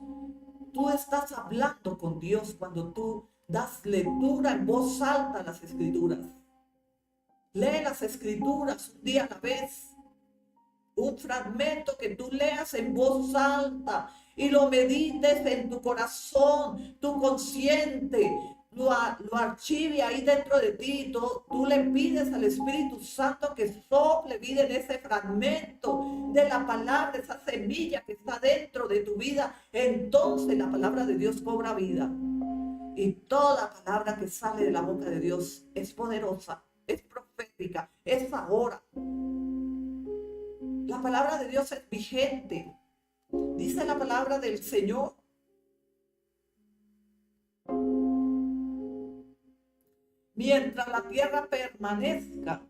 Tú estás hablando con Dios cuando tú das lectura en voz alta a las Escrituras. Lee las Escrituras un día a la vez. Un fragmento que tú leas en voz alta y lo medites en tu corazón, tu consciente, lo archive ahí dentro de ti. Tú le pides al Espíritu Santo que sople vida en ese fragmento de la palabra, esa semilla que está dentro de tu vida. Entonces la palabra de Dios cobra vida. Y toda palabra que sale de la boca de Dios es poderosa, es profética, es ahora. La palabra de Dios es vigente. Dice la palabra del Señor. Mientras la tierra permanezca,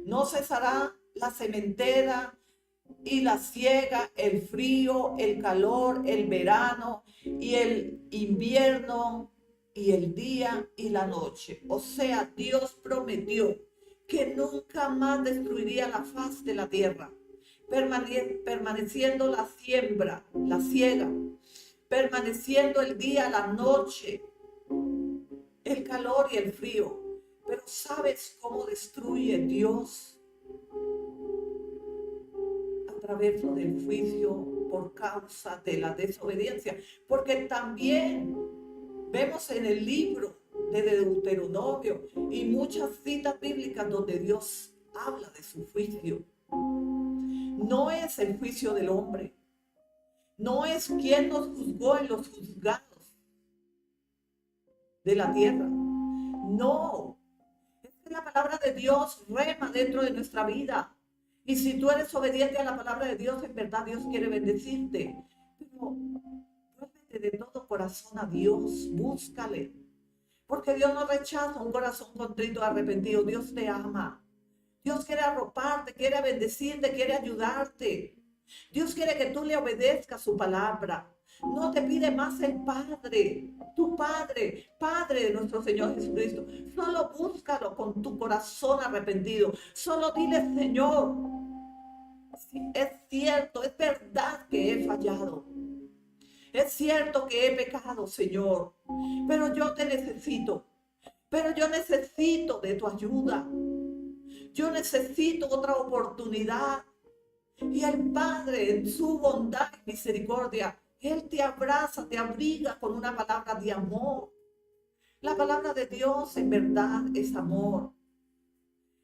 no cesará la sementera y la siega, el frío, el calor, el verano y el invierno y el día y la noche. O sea, Dios prometió que nunca más destruiría la faz de la tierra, permaneciendo la siembra, la siega, permaneciendo el día, la noche, el calor y el frío. Pero ¿sabes cómo destruye Dios? A través del juicio por causa de la desobediencia. Porque también vemos en el libro de Deuteronomio y muchas citas bíblicas donde Dios habla de su juicio. No es el juicio del hombre. No es quien nos juzgó en los juzgados de la tierra. No. Es la palabra de Dios rema dentro de nuestra vida. Y si tú eres obediente a la palabra de Dios, en verdad Dios quiere bendecirte. Pero vuélvete de todo corazón a Dios. Búscale. Porque Dios no rechaza un corazón contrito y arrepentido. Dios te ama. Dios quiere arroparte, quiere bendecirte, quiere ayudarte. Dios quiere que tú le obedezcas su palabra. No te pide más el Padre, tu Padre, Padre de nuestro Señor Jesucristo. Solo búscalo con tu corazón arrepentido. Solo dile, Señor, sí, es cierto, es verdad que he fallado. Es cierto que he pecado, Señor, pero yo te necesito. Pero yo necesito de tu ayuda. Yo necesito otra oportunidad. Y el Padre, en su bondad y misericordia, Él te abraza, te abriga con una palabra de amor. La palabra de Dios en verdad es amor.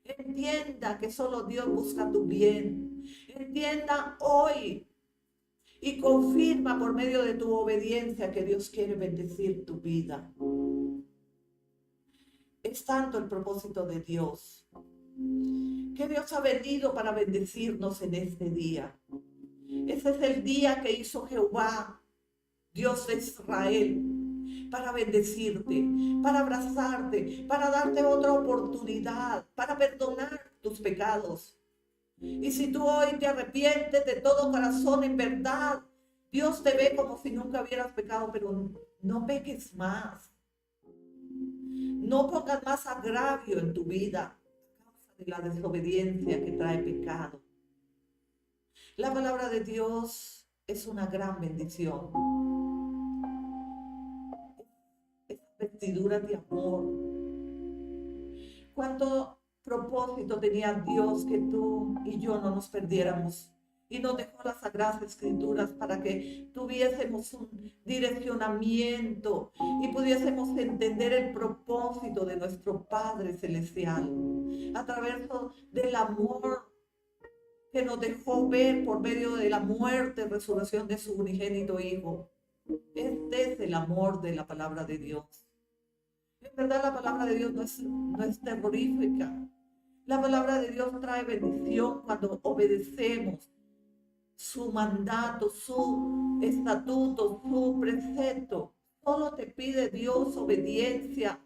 Entienda que solo Dios busca tu bien. Entienda hoy y confirma por medio de tu obediencia que Dios quiere bendecir tu vida. Es tanto el propósito de Dios, que Dios ha venido para bendecirnos en este día. Ese es el día que hizo Jehová, Dios de Israel, para bendecirte, para abrazarte, para darte otra oportunidad, para perdonar tus pecados. Y si tú hoy te arrepientes de todo corazón, en verdad, Dios te ve como si nunca hubieras pecado, pero no peques más. No pongas más agravio en tu vida a causa de la desobediencia que trae pecado. La palabra de Dios es una gran bendición. Es vestidura de amor. ¿Cuánto propósito tenía Dios que tú y yo no nos perdiéramos? Y nos dejó las Sagradas Escrituras para que tuviésemos un direccionamiento y pudiésemos entender el propósito de nuestro Padre Celestial a través del amor que nos dejó ver por medio de la muerte y resurrección de su unigénito Hijo. Este es el amor de la palabra de Dios. En verdad, la palabra de Dios no es terrorífica. La palabra de Dios trae bendición cuando obedecemos su mandato, su estatuto, su precepto. Solo te pide Dios obediencia.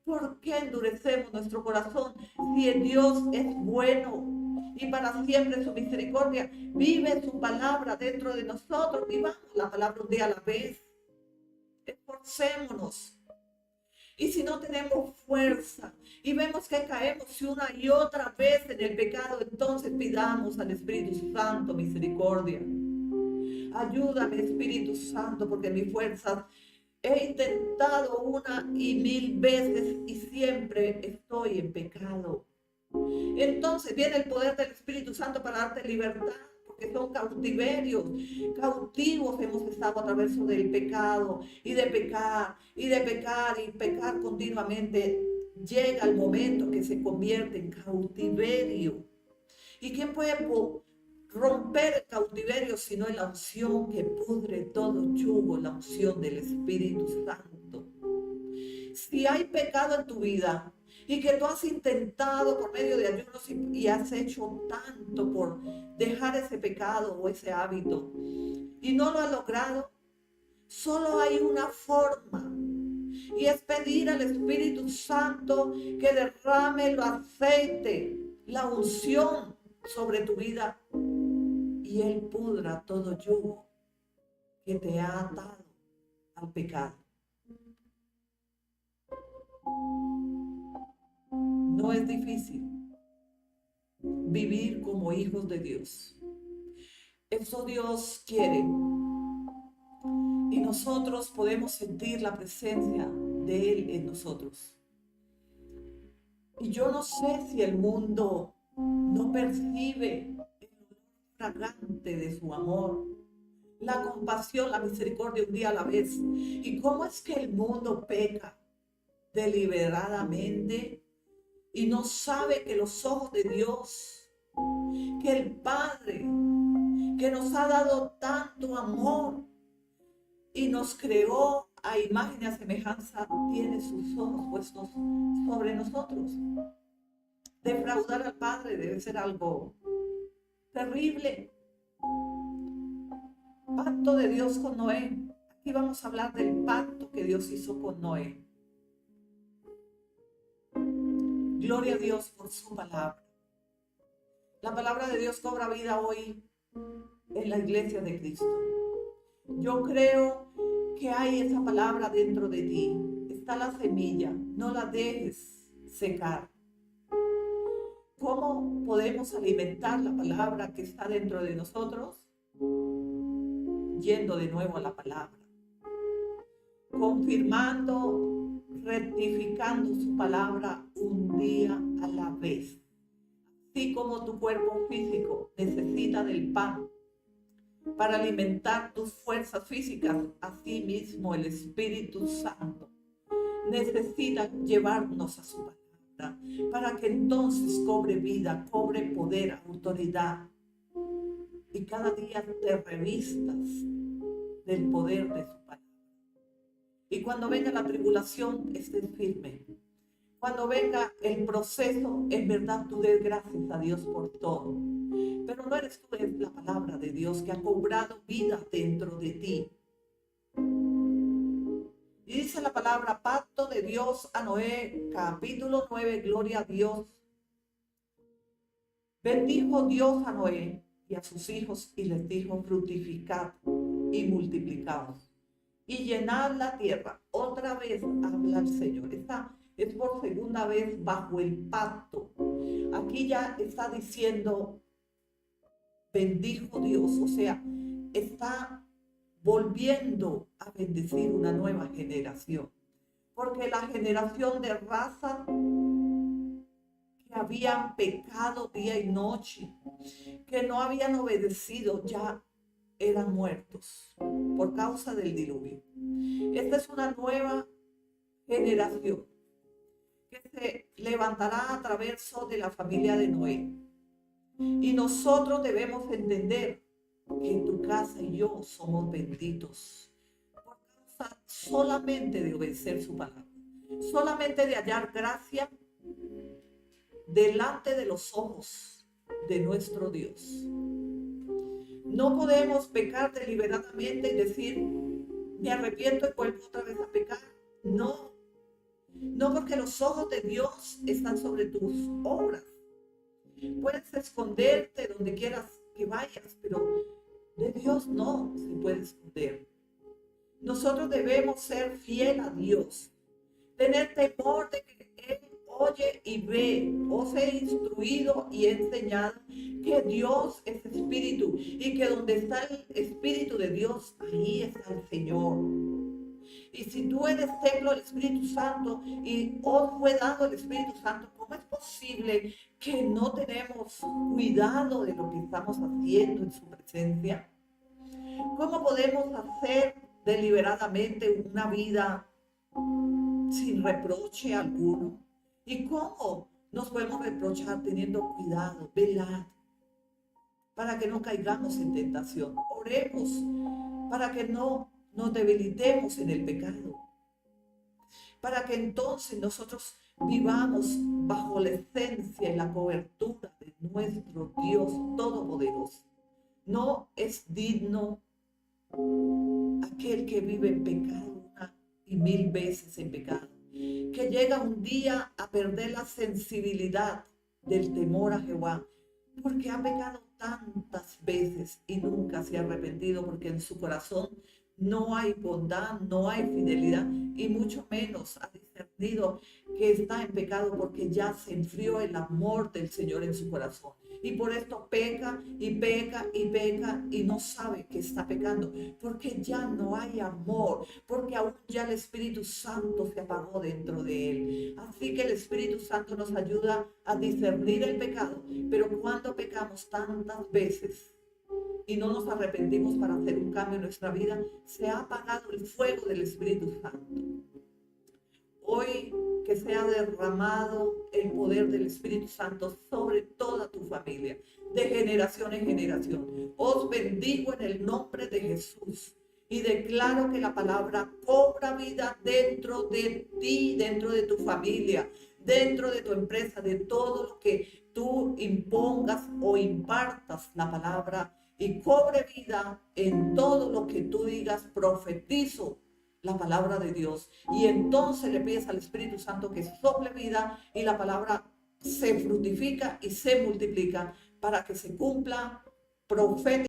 ¿Por qué endurecemos nuestro corazón si Dios es bueno y para siempre su misericordia? Vive su palabra dentro de nosotros. Vivamos la palabra un día a la vez. Esforcémonos. Y si no tenemos fuerza y vemos que caemos una y otra vez en el pecado, entonces pidamos al Espíritu Santo misericordia. Ayúdame, Espíritu Santo, porque mis fuerzas he intentado una y mil veces y siempre estoy en pecado. Entonces viene el poder del Espíritu Santo para darte libertad, porque son cautiverios. Cautivos hemos estado a través del pecado y de pecar y de pecar y pecar continuamente. Llega el momento que se convierte en cautiverio. ¿Y quién puede romper el cautiverio sino la unción que pudre todo yugo, la unción del Espíritu Santo? Si hay pecado en tu vida y que tú has intentado por medio de ayunos y has hecho tanto por dejar ese pecado o ese hábito y no lo has logrado, solo hay una forma, y es pedir al Espíritu Santo que derrame el aceite, la unción sobre tu vida, y Él pudra todo yugo que te ha atado al pecado. No es difícil vivir como hijos de Dios. Eso Dios quiere. Y nosotros podemos sentir la presencia de Él en nosotros. Y yo no sé si el mundo no percibe el olor fragante de su amor, la compasión, la misericordia un día a la vez. ¿Y cómo es que el mundo peca deliberadamente y no sabe que los ojos de Dios, que el Padre, que nos ha dado tanto amor y nos creó a imagen y a semejanza, tiene sus ojos puestos sobre nosotros? Defraudar al Padre debe ser algo terrible. Pacto de Dios con Noé. Aquí vamos a hablar del pacto que Dios hizo con Noé. Gloria a Dios por su palabra. La palabra de Dios cobra vida hoy en la iglesia de Cristo. Yo creo que hay esa palabra dentro de ti. Está la semilla, no la dejes secar. ¿Cómo podemos alimentar la palabra que está dentro de nosotros? Yendo de nuevo a la palabra, confirmando, rectificando su palabra un día a la vez. Así como tu cuerpo físico necesita del pan para alimentar tus fuerzas físicas, así mismo el Espíritu Santo necesita llevarnos a su palabra para que entonces cobre vida, cobre poder, autoridad, y cada día te revistas del poder de su palabra. Y cuando venga la tribulación, estés firme. Cuando venga el proceso, en verdad tú des gracias a Dios por todo. Pero no eres tú, es la palabra de Dios que ha cobrado vida dentro de ti. Y dice la palabra, pacto de Dios a Noé, capítulo 9, gloria a Dios. Bendijo Dios a Noé y a sus hijos y les dijo, fructificad y multiplicaos y llenad la tierra. Otra vez habla el Señor. Esta es por segunda vez bajo el pacto. Aquí ya está diciendo, bendijo Dios, o sea, está volviendo a bendecir una nueva generación. Porque la generación de raza que habían pecado día y noche, que no habían obedecido, ya eran muertos por causa del diluvio. Esta es una nueva generación que se levantará a través de la familia de Noé. Y nosotros debemos entender que tu casa y yo somos benditos por causa solamente de obedecer su palabra, solamente de hallar gracia delante de los ojos de nuestro Dios. No podemos pecar deliberadamente y decir, me arrepiento y vuelvo otra vez a pecar. No, no, porque los ojos de Dios están sobre tus obras. Puedes esconderte donde quieras que vayas, pero de Dios no se puede esconder. Nosotros debemos ser fiel a Dios, tener temor de que Él oye y ve. Os he instruido y he enseñado que Dios es espíritu y que donde está el espíritu de Dios, ahí está el Señor. Y si tú eres templo del Espíritu Santo y os fue dado el Espíritu Santo, ¿cómo es posible que no tenemos cuidado de lo que estamos haciendo en su presencia? ¿Cómo podemos hacer deliberadamente una vida sin reproche alguno? ¿Y cómo nos podemos reprochar teniendo cuidado, velar, para que no caigamos en tentación? Oremos para que no nos debilitemos en el pecado, para que entonces nosotros vivamos bajo la esencia y la cobertura de nuestro Dios Todopoderoso. No es digno aquel que vive en pecado una y mil veces en pecado, que llega un día a perder la sensibilidad del temor a Jehová, porque ha pecado tantas veces y nunca se ha arrepentido, porque en su corazón no hay bondad, no hay fidelidad, y mucho menos ha discernido que está en pecado, porque ya se enfrió el amor del Señor en su corazón. Y por esto peca y peca y peca y no sabe que está pecando, porque ya no hay amor, porque aún ya el Espíritu Santo se apagó dentro de él. Así que el Espíritu Santo nos ayuda a discernir el pecado, pero cuando pecamos tantas veces y no nos arrepentimos para hacer un cambio en nuestra vida, se ha apagado el fuego del Espíritu Santo. Hoy que sea derramado el poder del Espíritu Santo sobre toda tu familia, de generación en generación. Os bendigo en el nombre de Jesús y declaro que la palabra cobra vida dentro de ti, dentro de tu familia, dentro de tu empresa, de todo lo que tú impongas o impartas la palabra, y cobre vida en todo lo que tú digas. Profetizo la palabra de Dios, y entonces le pides al Espíritu Santo que sople vida y la palabra se fructifica y se multiplica para que se cumpla proféticamente